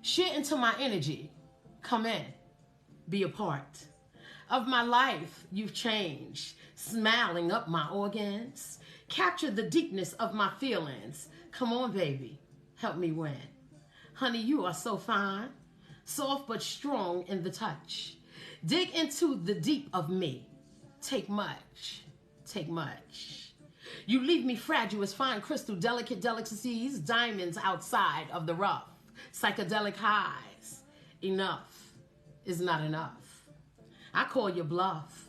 Share into my energy. Come in. Be a part of my life. You've changed. Smiling up my organs. Capture the deepness of my feelings. Come on, baby. Help me win. Honey, you are so fine. Soft but strong in the touch. Dig into the deep of me. Take much. Take much. You leave me fragile as fine crystal, delicate delicacies, diamonds outside of the rough. Psychedelic highs. Enough is not enough. I call your bluff.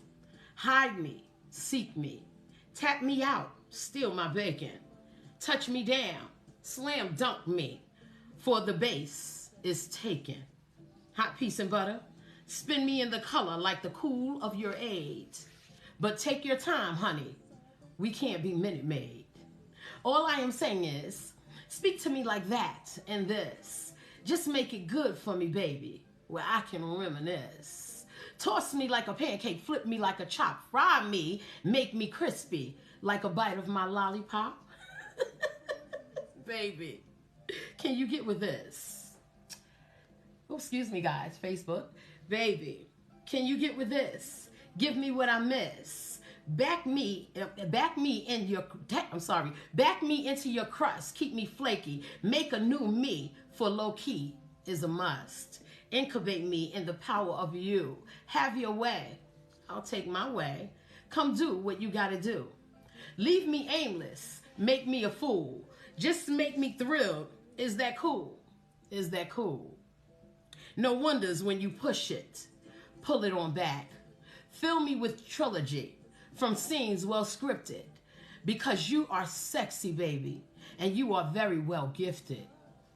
Hide me. Seek me. Tap me out. Steal my bacon. Touch me down. Slam dunk me. For the base is taken. Hot piece and butter. Spin me in the color like the cool of your aid. But take your time, honey. We can't be Minute Maid. All I am saying is, speak to me like that and this. Just make it good for me, baby, where I can reminisce. Toss me like a pancake, flip me like a chop, fry me, make me crispy like a bite of my lollipop. Baby, can you get with this? Oh, excuse me, guys, Facebook. Baby, can you get with this? Give me what I miss. Back me into your crust. Keep me flaky. Make a new me, for low key is a must. Incubate me in the power of you. Have your way. I'll take my way. Come do what you gotta do. Leave me aimless. Make me a fool. Just make me thrilled. Is that cool? Is that cool? No wonders when you push it. Pull it on back. Fill me with trilogy from scenes well scripted. Because you are sexy, baby. And you are very well gifted.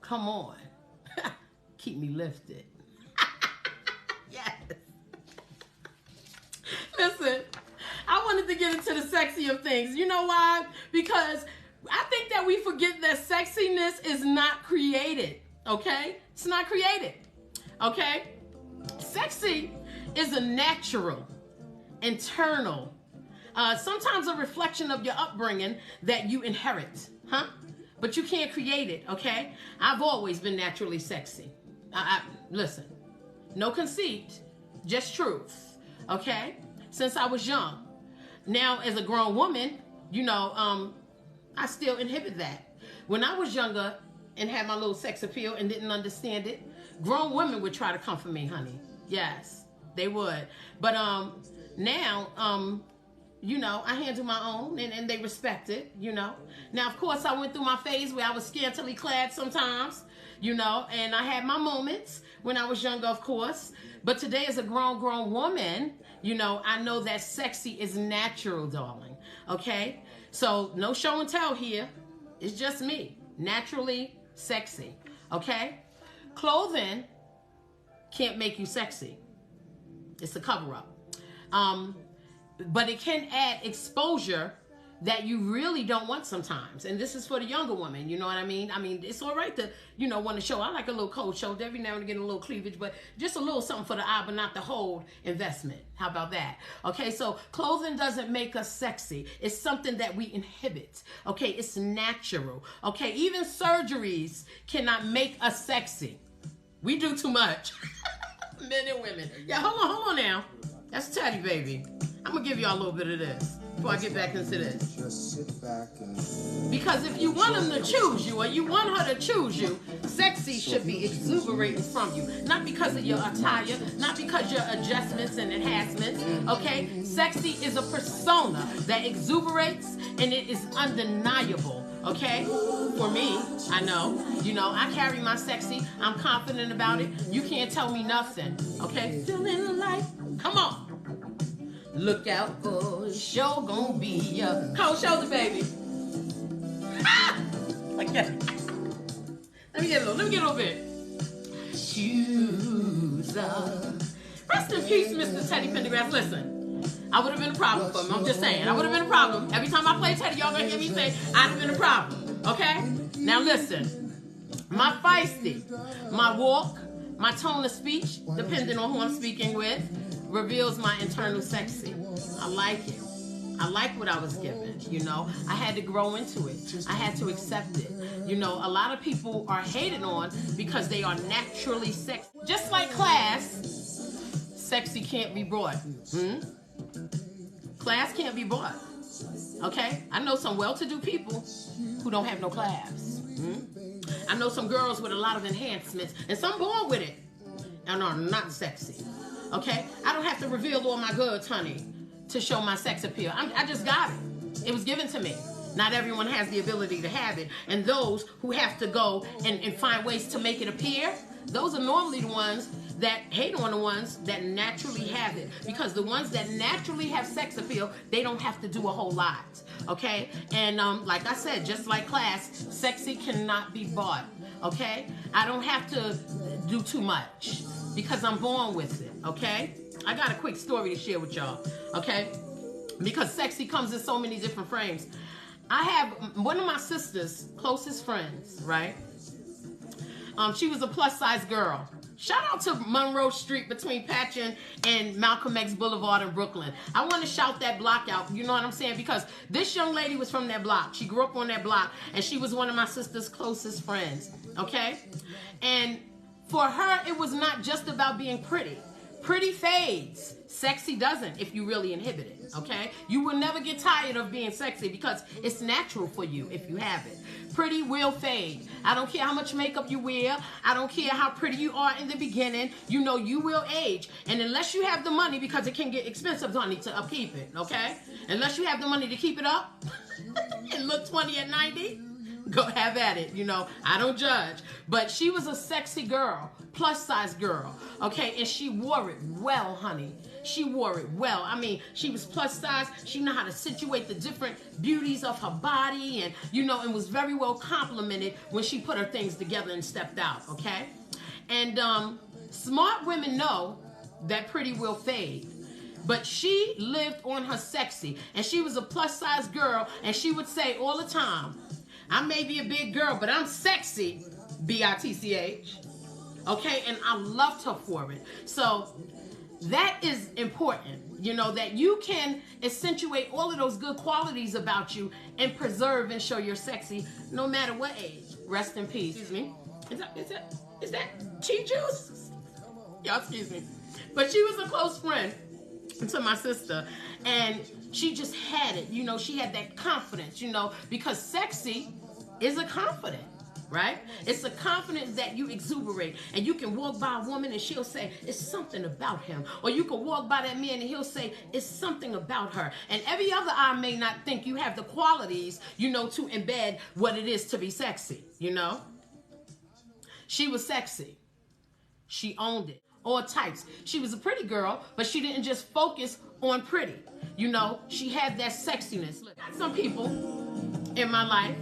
Come on. Keep me lifted. Yes. Listen, I wanted to get into the sexy of things. You know why? Because I think that we forget that sexiness is not created, okay? It's not created, okay? Sexy is a natural, internal, sometimes a reflection of your upbringing that you inherit, huh? But you can't create it, okay? I've always been naturally sexy. Listen, no conceit, just truth, okay? Since I was young. Now, as a grown woman, you know, I still inhibit that. When I was younger and had my little sex appeal and didn't understand it, grown women would try to come for me, honey. Yes, they would. But now, you know, I handle my own and they respect it, you know. Now, of course, I went through my phase where I was scantily clad sometimes, you know, and I had my moments when I was younger, of course. But today, as a grown woman, you know, I know that sexy is natural, darling, okay? So no show and tell here. It's just me, naturally sexy, okay? Clothing can't make you sexy. It's a cover-up. But it can add exposure that you really don't want sometimes. And this is for the younger woman, you know what I mean? I mean, it's all right to, you know, want to show. I like a little cold shoulder, every now and again a little cleavage, but just a little something for the eye, but not the whole investment. How about that? Okay, so clothing doesn't make us sexy. It's something that we inhibit. Okay, it's natural. Okay, even surgeries cannot make us sexy. We do too much. Men and women. Yeah, hold on now. That's Teddy, baby. I'm going to give y'all a little bit of this before I get back into this. Just sit back and... Because if you want him to choose you or you want her to choose you, sexy should be exuberating from you. Not because of your attire, not because your adjustments and enhancements, okay? Sexy is a persona that exuberates and it is undeniable, okay? For me, I know. You know, I carry my sexy. I'm confident about it. You can't tell me nothing, okay? Feeling like, come on. Look out for show gonna be a cold shoulder, baby. Ah! Okay. Let me get a little bit. Shoes up. Rest in peace, Mr. Teddy Pendergrass. Listen, I would have been a problem for him. I'm just saying, I would have been a problem. Every time I play Teddy, y'all gonna hear me say, I'd have been a problem. Okay? Now listen, my feisty, my walk, my tone of speech, depending on who I'm speaking with, reveals my internal sexy. I like it. I liked what I was given, you know. I had to grow into it. I had to accept it. You know, a lot of people are hated on because they are naturally sexy. Just like class, sexy can't be bought. Class can't be bought. Okay? I know some well-to-do people who don't have no class. I know some girls with a lot of enhancements, and some born with it and are not sexy. Okay? I don't have to reveal all my goods, honey, to show my sex appeal. I just got it. It was given to me. Not everyone has the ability to have it. And those who have to go and find ways to make it appear, those are normally the ones that hate on the ones that naturally have it. Because the ones that naturally have sex appeal, they don't have to do a whole lot. Okay? And like I said, just like class, sexy cannot be bought. Okay? I don't have to do too much because I'm born with it. Okay? I got a quick story to share with y'all. Okay? Because sexy comes in so many different frames. I have one of my sister's closest friends, right? She was a plus size girl. Shout out to Monroe Street between Patchen and Malcolm X Boulevard in Brooklyn. I want to shout that block out, you know what I'm saying? Because this young lady was from that block. She grew up on that block, and she was one of my sister's closest friends, okay? And for her, it was not just about being pretty. Pretty fades. Sexy doesn't if you really inhibit it, okay? You will never get tired of being sexy because it's natural for you if you have it. Pretty will fade. I don't care how much makeup you wear. I don't care how pretty you are in the beginning. You know you will age. And unless you have the money, because it can get expensive, honey, to upkeep it, okay? Unless you have the money to keep it up and look 20 at 90, go have at it, you know. I don't judge. But she was a sexy girl, plus size girl, okay? And she wore it well, honey. She wore it well. I mean, she was plus size. She knew how to situate the different beauties of her body and, you know, and was very well complimented when she put her things together and stepped out, okay? And smart women know that pretty will fade. But she lived on her sexy. And she was a plus size girl. And she would say all the time, I may be a big girl, but I'm sexy, B-I-T-C-H. Okay, and I loved her for it. So that is important, you know, that you can accentuate all of those good qualities about you and preserve and show you're sexy no matter what age. Rest in peace. Excuse me. Is that cheese juice? Y'all excuse me. But she was a close friend to my sister, and she just had it, you know, she had that confidence, you know, because sexy is a confidence. Right? It's a confidence that you exuberate, and you can walk by a woman and she'll say, it's something about him. Or you can walk by that man and he'll say, it's something about her. And every other eye may not think you have the qualities, you know, to embed what it is to be sexy, you know? She was sexy. She owned it. All types. She was a pretty girl, but she didn't just focus on pretty. You know, she had that sexiness. Look, I got some people in my life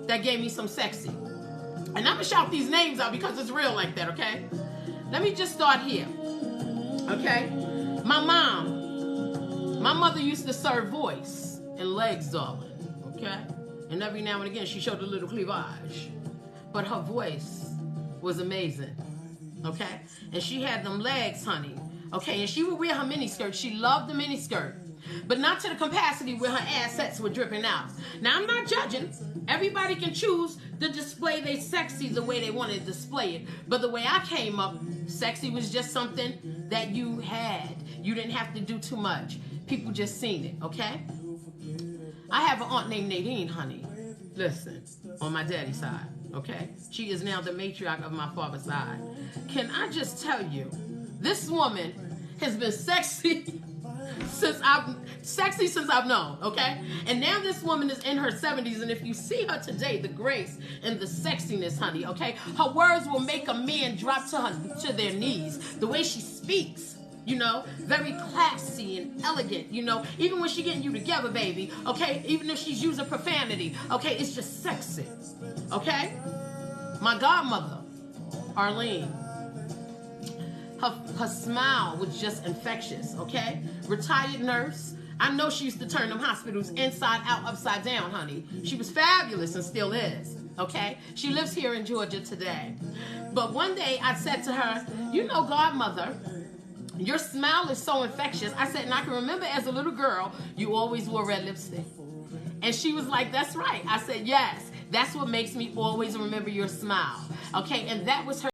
that gave me some sexy. And I'm gonna shout these names out because it's real like that, okay? Let me just start here, okay? My mother used to serve voice and legs, darling, okay? And every now and again, she showed a little cleavage. But her voice was amazing, okay? And she had them legs, honey, okay? And she would wear her miniskirt. She loved the miniskirt, but not to the capacity where her assets were dripping out. Now, I'm not judging. Everybody can choose to display their sexy the way they want to display it. But the way I came up, sexy was just something that you had. You didn't have to do too much. People just seen it, okay? I have an aunt named Nadine, honey. Listen, on my daddy's side, okay? She is now the matriarch of my father's side. Can I just tell you, this woman has been sexy since I've known, okay? And now this woman is in her 70s, and if you see her today, the grace and the sexiness, honey, okay? Her words will make a man drop to their knees. The way she speaks, you know, very classy and elegant, you know, even when she getting you together, baby, okay? Even if she's using profanity, okay? It's just sexy, okay? My godmother, Arlene, her smile was just infectious, okay? Retired nurse. I know she used to turn them hospitals inside out, upside down, honey. She was fabulous and still is, okay? She lives here in Georgia today. But one day I said to her, you know, godmother, your smile is so infectious. I said, and I can remember as a little girl, you always wore red lipstick. And she was like, that's right. I said, yes, that's what makes me always remember your smile. Okay, and that was her